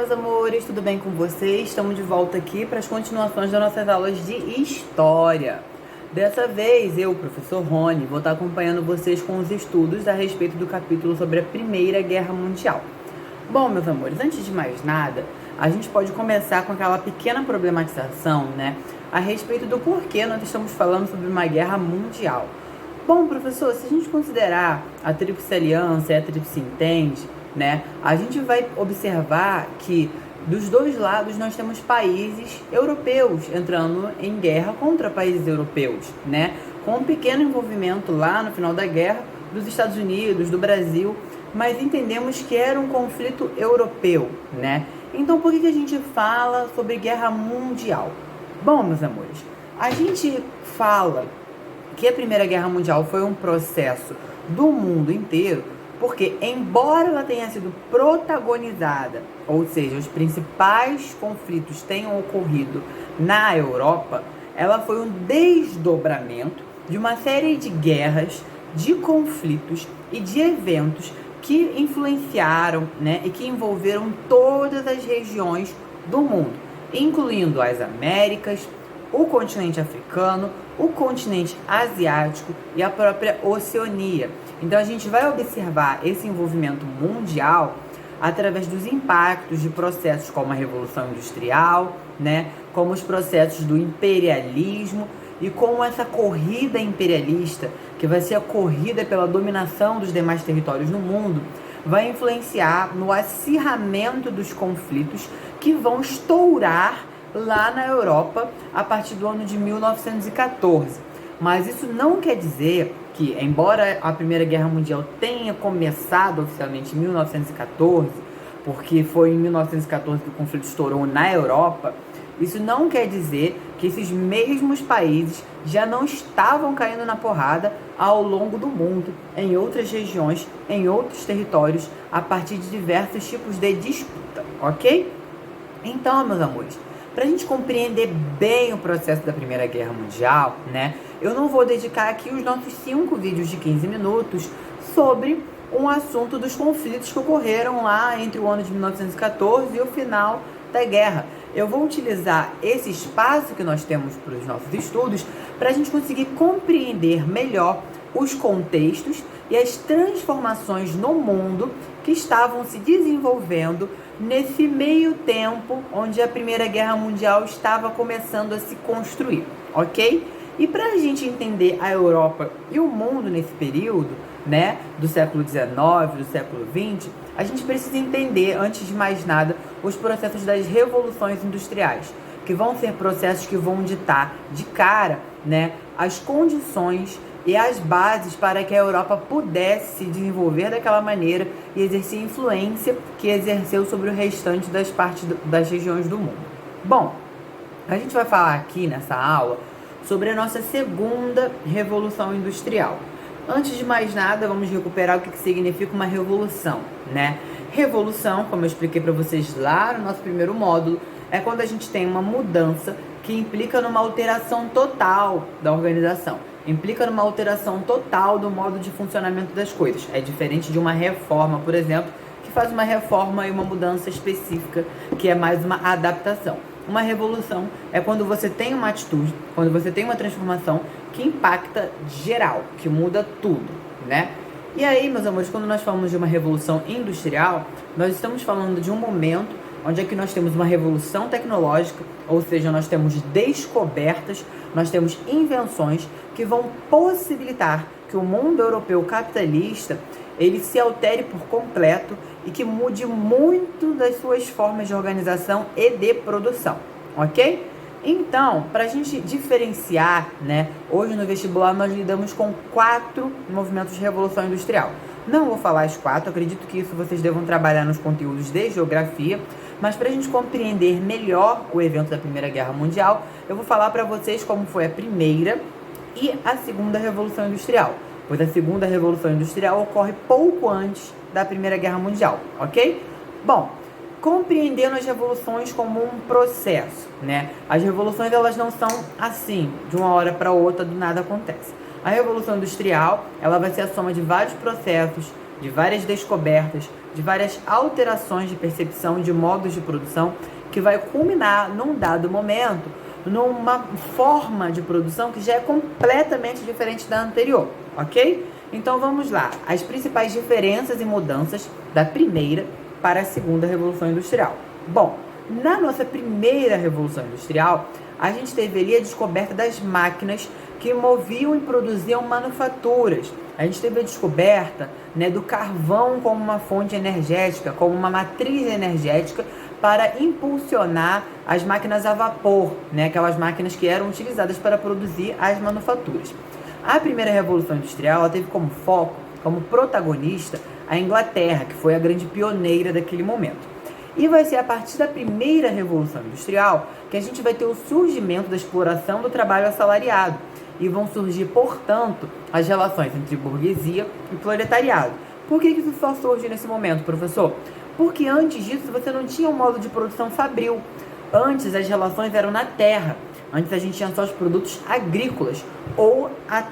meus amores, tudo bem com vocês? Estamos de volta aqui para as continuações das nossas aulas de História. Dessa vez, eu, professor Rony, vou estar acompanhando vocês com os estudos a respeito do capítulo sobre a Primeira Guerra Mundial. Bom, meus amores, antes de mais nada, a gente pode começar com aquela pequena problematização, né? A respeito do porquê nós estamos falando sobre uma guerra mundial. Bom, professor, se a gente considerar a Tríplice Aliança e a Tríplice Entente, né, a gente vai observar que dos dois lados nós temos países europeus entrando em guerra contra países europeus, né, com um pequeno envolvimento lá no final da guerra dos Estados Unidos, do Brasil, mas entendemos que era um conflito europeu, né? Então por que a gente fala sobre guerra mundial? Bom, meus amores, a gente fala que a Primeira Guerra Mundial foi um processo do mundo inteiro, porque embora ela tenha sido protagonizada, ou seja, os principais conflitos tenham ocorrido na Europa, ela foi um desdobramento de uma série de guerras, de conflitos e de eventos que influenciaram, né, e que envolveram todas as regiões do mundo, incluindo as Américas, o continente africano, o continente asiático e a própria Oceania. Então a gente vai observar esse envolvimento mundial através dos impactos de processos como a Revolução Industrial, né, como os processos do imperialismo e como essa corrida imperialista, que vai ser a corrida pela dominação dos demais territórios no mundo, vai influenciar no acirramento dos conflitos que vão estourar lá na Europa a partir do ano de 1914. Mas isso não quer dizer que, embora a Primeira Guerra Mundial tenha começado oficialmente em 1914, porque foi em 1914 que o conflito estourou na Europa, isso não quer dizer que esses mesmos países já não estavam caindo na porrada ao longo do mundo, em outras regiões, em outros territórios, a partir de diversos tipos de disputa, ok? Então, meus amores, para a gente compreender bem o processo da Primeira Guerra Mundial, né, eu não vou dedicar aqui os nossos 5 vídeos de 15 minutos sobre um assunto dos conflitos que ocorreram lá entre o ano de 1914 e o final da guerra. Eu vou utilizar esse espaço que nós temos para os nossos estudos para a gente conseguir compreender melhor os contextos e as transformações no mundo que estavam se desenvolvendo nesse meio tempo onde a Primeira Guerra Mundial estava começando a se construir, ok? E para a gente entender a Europa e o mundo nesse período, né, do século XIX, do século XX, a gente precisa entender, antes de mais nada, os processos das revoluções industriais, que vão ser processos que vão ditar de cara, né, as condições e as bases para que a Europa pudesse se desenvolver daquela maneira e exercer influência que exerceu sobre o restante das partes das regiões do mundo. Bom, a gente vai falar aqui nessa aula sobre a nossa segunda revolução industrial. Antes de mais nada, vamos recuperar o que significa uma revolução, né? Revolução, como eu expliquei para vocês lá no nosso primeiro módulo, é quando a gente tem uma mudança que implica numa alteração total da organização. Implica numa alteração total do modo de funcionamento das coisas. É diferente de uma reforma, por exemplo, que faz uma reforma e uma mudança específica, que é mais uma adaptação. Uma revolução é quando você tem uma atitude, quando você tem uma transformação que impacta geral, que muda tudo, né? E aí, meus amores, quando nós falamos de uma revolução industrial, nós estamos falando de um momento onde é que nós temos uma revolução tecnológica, ou seja, nós temos descobertas, nós temos invenções que vão possibilitar que o mundo europeu capitalista ele se altere por completo e que mude muito das suas formas de organização e de produção, ok? Então, para a gente diferenciar, né, hoje no vestibular nós lidamos com 4 movimentos de revolução industrial. Não vou falar as 4, acredito que isso vocês devam trabalhar nos conteúdos de geografia, mas para a gente compreender melhor o evento da Primeira Guerra Mundial, eu vou falar para vocês como foi a primeira e a segunda Revolução Industrial, pois a segunda Revolução Industrial ocorre pouco antes da Primeira Guerra Mundial, ok? Bom, compreendendo as revoluções como um processo, né? As revoluções, elas não são assim, de uma hora para outra, do nada acontece. A Revolução Industrial, ela vai ser a soma de vários processos de várias descobertas, de várias alterações de percepção de modos de produção que vai culminar num dado momento, numa forma de produção que já é completamente diferente da anterior, ok? Então vamos lá, as principais diferenças e mudanças da primeira para a segunda Revolução Industrial. Bom, na nossa primeira Revolução Industrial, a gente teve ali a descoberta das máquinas que moviam e produziam manufaturas. A gente teve a descoberta, né, do carvão como uma fonte energética, como uma matriz energética para impulsionar as máquinas a vapor, né, aquelas máquinas que eram utilizadas para produzir as manufaturas. A primeira Revolução Industrial ela teve como foco, como protagonista, a Inglaterra, que foi a grande pioneira daquele momento. E vai ser a partir da primeira Revolução Industrial que a gente vai ter o surgimento da exploração do trabalho assalariado. E vão surgir, portanto, as relações entre burguesia e proletariado. Por que isso só surge nesse momento, professor? Porque antes disso você não tinha um modo de produção fabril. Antes as relações eram na terra. Antes a gente tinha só os produtos agrícolas ou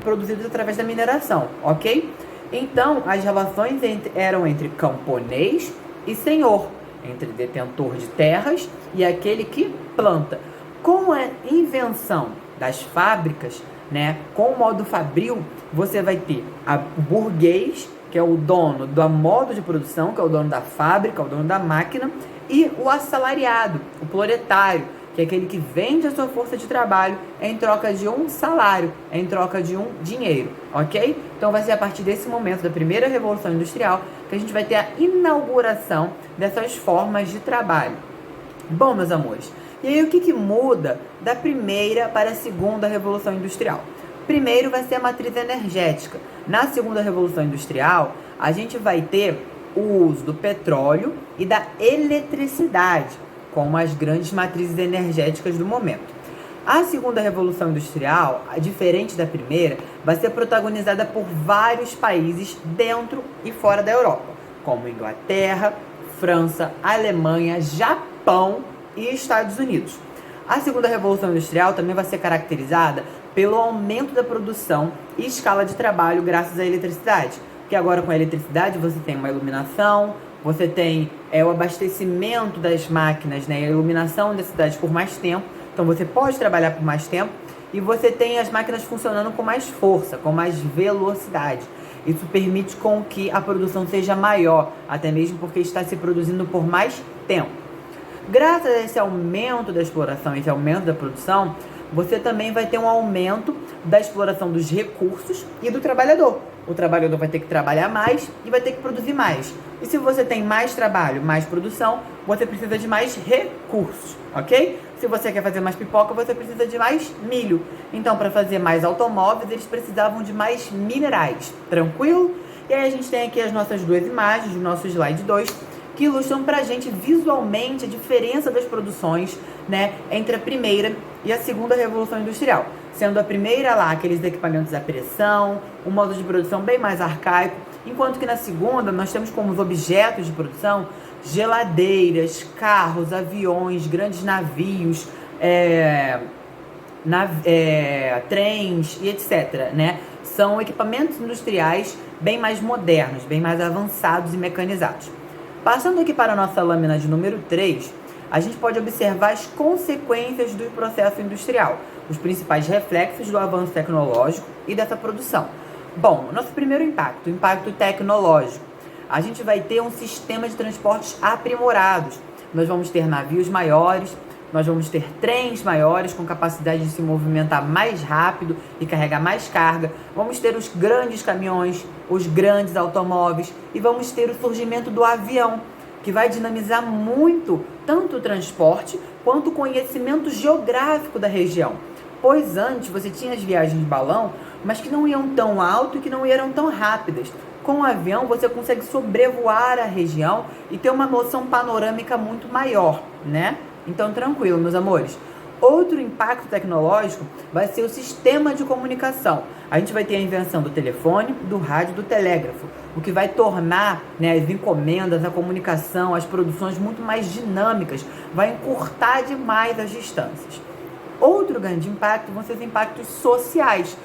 produzidos através da mineração, ok? Então as relações eram entre camponês e senhor, entre detentor de terras e aquele que planta. Com a invenção das fábricas, né, com o modo fabril, você vai ter o burguês, que é o dono do modo de produção, que é o dono da fábrica, o dono da máquina, e o assalariado, o proletário, que é aquele que vende a sua força de trabalho em troca de um salário, em troca de um dinheiro, ok? Então vai ser a partir desse momento da primeira Revolução Industrial que a gente vai ter a inauguração dessas formas de trabalho. Bom, meus amores, e aí o que muda da primeira para a segunda Revolução Industrial? Primeiro vai ser a matriz energética. Na segunda Revolução Industrial, a gente vai ter o uso do petróleo e da eletricidade como as grandes matrizes energéticas do momento. A segunda Revolução Industrial, diferente da primeira, vai ser protagonizada por vários países dentro e fora da Europa, como Inglaterra, França, Alemanha, Japão e Estados Unidos. A segunda Revolução Industrial também vai ser caracterizada pelo aumento da produção e escala de trabalho graças à eletricidade, porque agora com a eletricidade você tem uma iluminação, você tem o abastecimento das máquinas, né, a iluminação da cidade por mais tempo, então você pode trabalhar por mais tempo e você tem as máquinas funcionando com mais força, com mais velocidade. Isso permite com que a produção seja maior, até mesmo porque está se produzindo por mais tempo. Graças a esse aumento da exploração, esse aumento da produção, você também vai ter um aumento da exploração dos recursos e do trabalhador. O trabalhador vai ter que trabalhar mais e vai ter que produzir mais. E se você tem mais trabalho, mais produção, você precisa de mais recursos, ok? Se você quer fazer mais pipoca, você precisa de mais milho. Então, para fazer mais automóveis, eles precisavam de mais minerais. Tranquilo? E aí a gente tem aqui as nossas duas imagens do nosso slide 2, que ilustram pra gente visualmente a diferença das produções, né, entre a primeira e a segunda Revolução Industrial. Sendo a primeira lá aqueles equipamentos à pressão, um modo de produção bem mais arcaico, enquanto que na segunda nós temos como os objetos de produção geladeiras, carros, aviões, grandes navios, trens e etc, né? São equipamentos industriais bem mais modernos, bem mais avançados e mecanizados. Passando aqui para a nossa lâmina de número 3, a gente pode observar as consequências do processo industrial, os principais reflexos do avanço tecnológico e dessa produção. Bom, nosso primeiro impacto, o impacto tecnológico. A gente vai ter um sistema de transportes aprimorados. Nós vamos ter navios maiores, nós vamos ter trens maiores com capacidade de se movimentar mais rápido e carregar mais carga. Vamos ter os grandes caminhões, os grandes automóveis e vamos ter o surgimento do avião, que vai dinamizar muito tanto o transporte quanto o conhecimento geográfico da região. Pois antes você tinha as viagens de balão, mas que não iam tão alto e que não eram tão rápidas. Com o avião você consegue sobrevoar a região e ter uma noção panorâmica muito maior, né? Então tranquilo, meus amores. Outro impacto tecnológico vai ser o sistema de comunicação. A gente vai ter a invenção do telefone, do rádio, do telégrafo, o que vai tornar, né, as encomendas, a comunicação, as produções muito mais dinâmicas, vai encurtar demais as distâncias. Outro grande impacto vão ser os impactos sociais.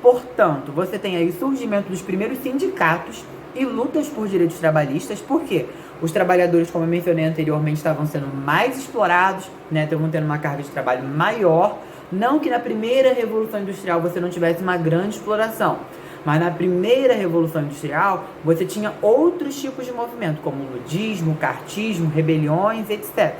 Portanto, você tem aí o surgimento dos primeiros sindicatos e lutas por direitos trabalhistas. Por quê? Os trabalhadores, como eu mencionei anteriormente, estavam sendo mais explorados, né? Estavam tendo uma carga de trabalho maior. Não que na primeira Revolução Industrial você não tivesse uma grande exploração, mas na primeira Revolução Industrial você tinha outros tipos de movimento, como o ludismo, o cartismo, rebeliões, etc.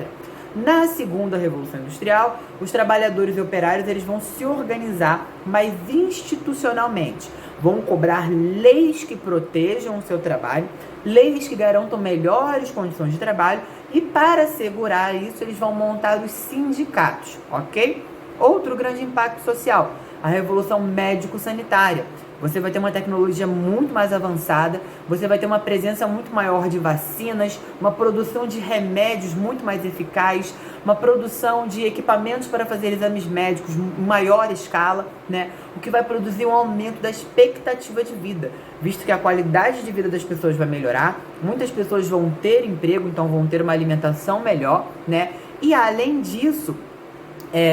Na segunda Revolução Industrial, os trabalhadores e operários eles vão se organizar mais institucionalmente. Vão cobrar leis que protejam o seu trabalho, leis que garantam melhores condições de trabalho e, para assegurar isso, eles vão montar os sindicatos, ok? Outro grande impacto social, a Revolução Médico-Sanitária. Você vai ter uma tecnologia muito mais avançada, você vai ter uma presença muito maior de vacinas, uma produção de remédios muito mais eficaz, uma produção de equipamentos para fazer exames médicos em maior escala, né? O que vai produzir um aumento da expectativa de vida, visto que a qualidade de vida das pessoas vai melhorar, muitas pessoas vão ter emprego, então vão ter uma alimentação melhor, né? E além disso,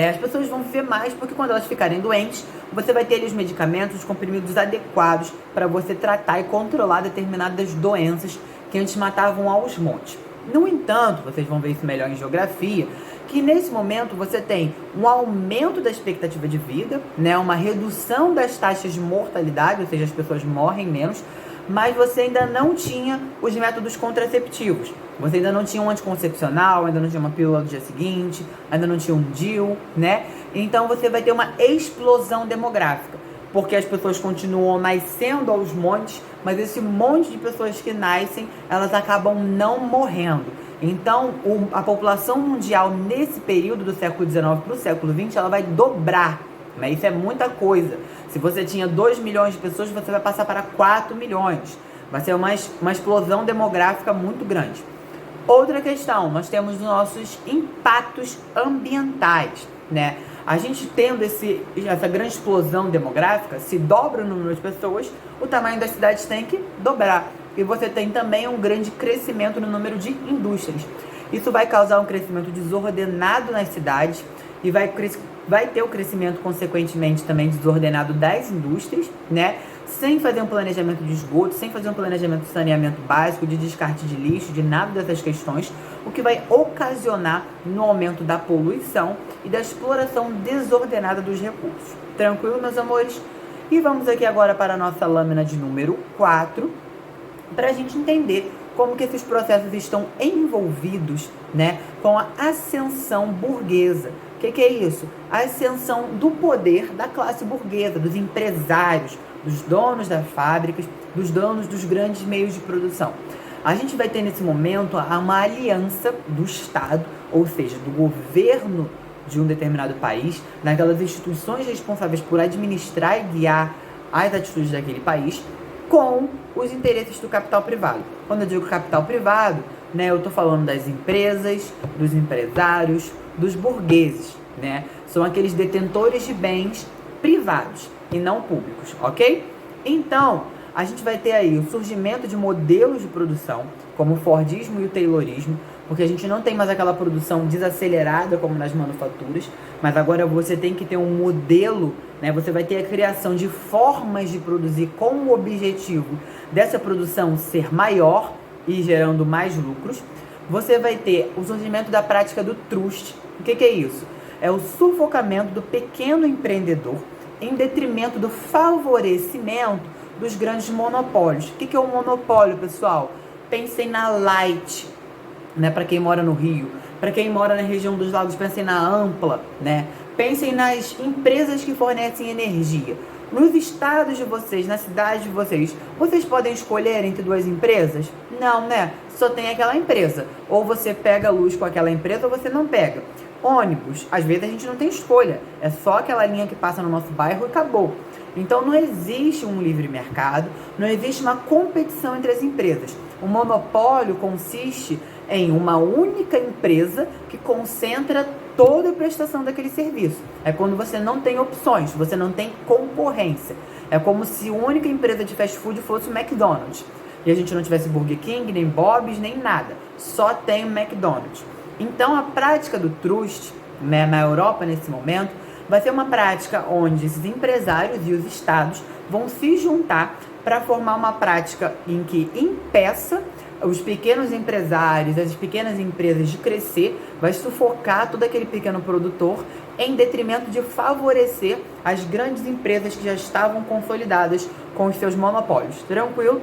as pessoas vão viver mais, porque quando elas ficarem doentes, você vai ter ali os medicamentos, os comprimidos adequados para você tratar e controlar determinadas doenças que antes matavam aos montes. No entanto, vocês vão ver isso melhor em geografia, que nesse momento você tem um aumento da expectativa de vida, né, uma redução das taxas de mortalidade, ou seja, as pessoas morrem menos, mas você ainda não tinha os métodos contraceptivos. Você ainda não tinha um anticoncepcional, ainda não tinha uma pílula do dia seguinte, ainda não tinha um DIU, né? Então você vai ter uma explosão demográfica, porque as pessoas continuam nascendo aos montes, mas esse monte de pessoas que nascem, elas acabam não morrendo. Então, a população mundial nesse período do século XIX para o século XX, ela vai dobrar. Mas isso é muita coisa. Se você tinha 2 milhões de pessoas, você vai passar para 4 milhões. Vai ser uma explosão demográfica muito grande. Outra questão, nós temos os nossos impactos ambientais, né? A gente tendo essa grande explosão demográfica, se dobra o número de pessoas, o tamanho das cidades tem que dobrar. E você tem também um grande crescimento no número de indústrias. Isso vai causar um crescimento desordenado nas cidades e vai ter o crescimento, consequentemente, também desordenado das indústrias, né? Sem fazer um planejamento de esgoto, sem fazer um planejamento de saneamento básico, de descarte de lixo, de nada dessas questões, o que vai ocasionar no aumento da poluição e da exploração desordenada dos recursos. Tranquilo, meus amores? E vamos aqui agora para a nossa lâmina de número 4, para a gente entender como que esses processos estão envolvidos, né, com a ascensão burguesa. O que é isso? A ascensão do poder da classe burguesa, dos empresários, dos donos das fábricas, dos donos dos grandes meios de produção. A gente vai ter nesse momento uma aliança do Estado, ou seja, do governo de um determinado país, naquelas instituições responsáveis por administrar e guiar as atitudes daquele país, com os interesses do capital privado. Quando eu digo capital privado, né, eu estou falando das empresas, dos empresários, dos burgueses, né? São aqueles detentores de bens privados e não públicos, ok? Então, a gente vai ter aí o surgimento de modelos de produção, como o Fordismo e o Taylorismo, porque a gente não tem mais aquela produção desacelerada como nas manufaturas, mas agora você tem que ter um modelo, né? Você vai ter a criação de formas de produzir com o objetivo dessa produção ser maior e gerando mais lucros. Você vai ter o surgimento da prática do trust. O que é isso? É o sufocamento do pequeno empreendedor em detrimento do favorecimento dos grandes monopólios. O que é um monopólio, pessoal? Pensem na Light, né? Para quem mora no Rio, para quem mora na região dos lagos, pensem na Ampla, né? Pensem nas empresas que fornecem energia. Nos estados de vocês, na cidade de vocês, vocês podem escolher entre duas empresas? Não, né? Só tem aquela empresa. Ou você pega a luz com aquela empresa ou você não pega. Ônibus, às vezes a gente não tem escolha. É só aquela linha que passa no nosso bairro e acabou. Então não existe um livre mercado, não existe uma competição entre as empresas. O monopólio consiste em uma única empresa que concentra toda a prestação daquele serviço. É quando você não tem opções, você não tem concorrência. É como se a única empresa de fast food fosse o McDonald's. E a gente não tivesse Burger King, nem Bob's, nem nada. Só tem o McDonald's. Então a prática do trust, né, na Europa nesse momento, vai ser uma prática onde esses empresários e os estados vão se juntar para formar uma prática em que impeça os pequenos empresários, as pequenas empresas de crescer, vai sufocar todo aquele pequeno produtor em detrimento de favorecer as grandes empresas que já estavam consolidadas com os seus monopólios. Tranquilo?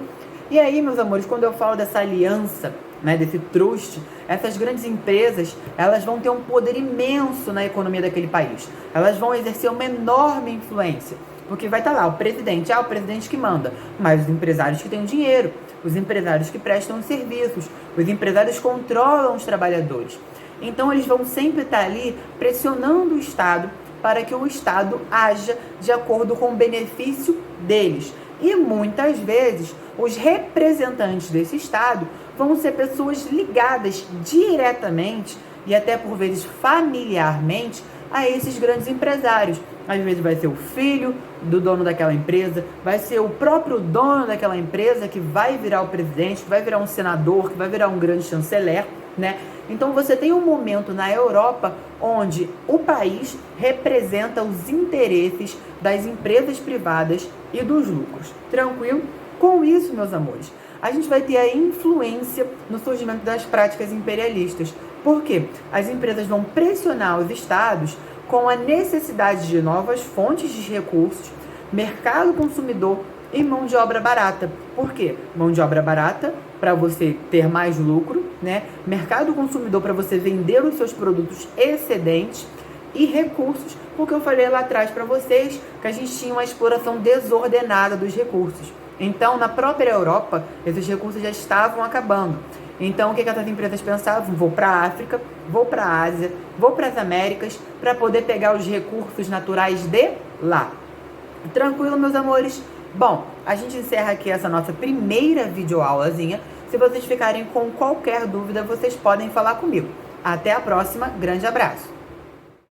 E aí, meus amores, quando eu falo dessa aliança, né, desse trust, essas grandes empresas, elas vão ter um poder imenso na economia daquele país. Elas vão exercer uma enorme influência, porque vai estar lá o presidente que manda, mas os empresários que têm o dinheiro, os empresários que prestam os serviços, os empresários controlam os trabalhadores. Então eles vão sempre estar ali pressionando o Estado para que o Estado haja de acordo com o benefício deles. E muitas vezes os representantes desse Estado vão ser pessoas ligadas diretamente e até por vezes familiarmente a esses grandes empresários. Às vezes vai ser o filho do dono daquela empresa, vai ser o próprio dono daquela empresa que vai virar o presidente, que vai virar um senador, que vai virar um grande chanceler, né? Então você tem um momento na Europa onde o país representa os interesses das empresas privadas e dos lucros. Tranquilo? Com isso, meus amores, a gente vai ter a influência no surgimento das práticas imperialistas. Por quê? As empresas vão pressionar os estados com a necessidade de novas fontes de recursos, mercado consumidor e mão de obra barata. Por quê? Mão de obra barata para você ter mais lucro, né? Mercado consumidor para você vender os seus produtos excedentes e recursos, porque eu falei lá atrás para vocês que a gente tinha uma exploração desordenada dos recursos. Então, na própria Europa, esses recursos já estavam acabando. Então, o que essas empresas pensavam? Vou para a África, vou para a Ásia, vou para as Américas, para poder pegar os recursos naturais de lá. Tranquilo, meus amores? Bom, a gente encerra aqui essa nossa primeira videoaulazinha. Se vocês ficarem com qualquer dúvida, vocês podem falar comigo. Até a próxima, grande abraço!